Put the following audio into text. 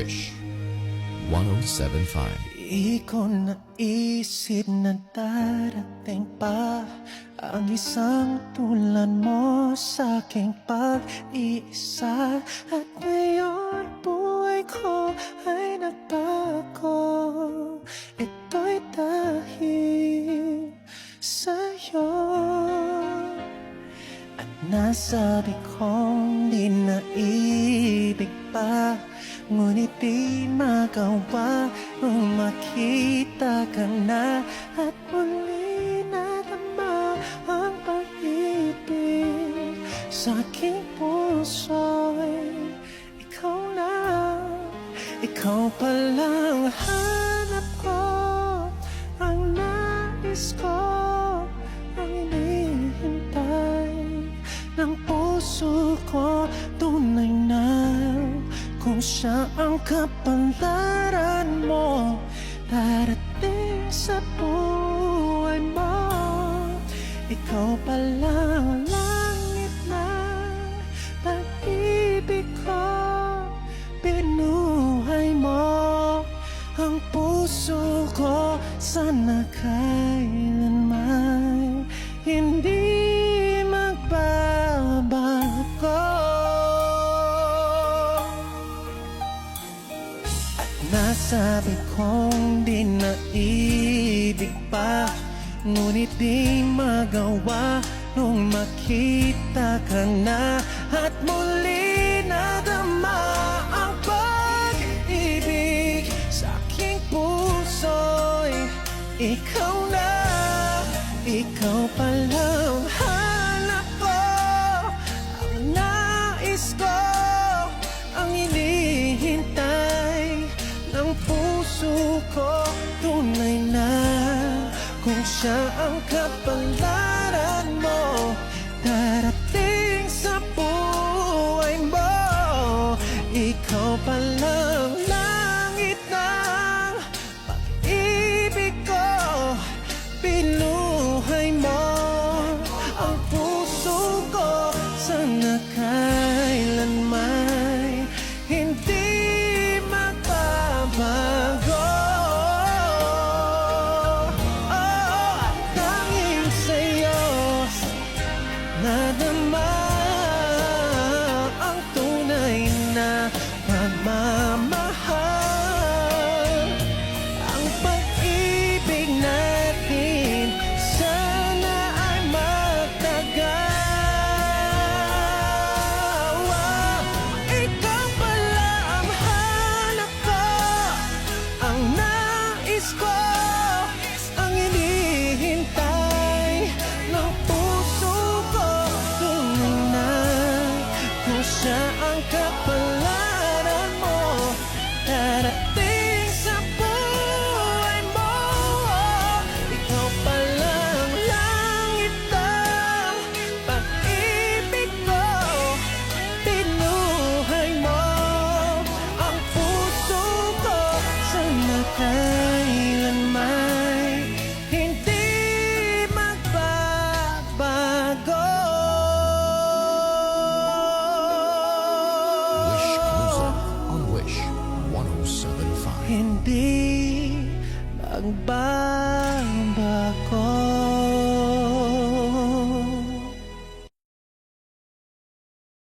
Wish 107.5. Di ko naisip na darating pa ang isang tulad mo sa aking pag-iisa. At ngayon buhay ko ay nagbago. Ito'y dahil sa'yo. At nasabi kong di na ibig pa, ngunit di magawa nung makita ka na. At muli nadama ang pag-ibig sa aking puso'y ikaw na. Ikaw palang hanap ko, ang nais ko, ang hinihintay ng puso ko. Tunay na kung siya ang kapalaran mo, darating sa buhay mo. Ikaw palang langit na pag-ibig ko, binuhay mo ang puso ko. Sana kailanman hindi magbabago. Nasabi kong di na ibig pa, ngunit di magawa nung makita ka na. At muli nadama ang pag-ibig sa aking puso'y ikaw na. Ikaw palang hanap ko, ang nais ko, ang hinihintay ng puso ko. Tunay na kung siya ang kapalaran mo, darating sa buhay mo. Ikaw palang langit ng pag-ibig ko, binuhay mo ang puso ko. Sana kailanman hindi magbabago. At tanging sa'yo nadama ang tunay na pagmamahal. Ang pag-ibig natin sana ay magtagal. Ikaw pala ang hanap ko, ang nais ko, ang hinihintay ng puso ko. Tunay na kung siya ang kapalaran mo, darating sa buhay mo. Ikaw palang langit ng pag-ibig ko, binuhay mo ang puso ko. Sana kailanman hindi magbabago. Wish Cruiser on Wish 107.5. Hindi magbabago.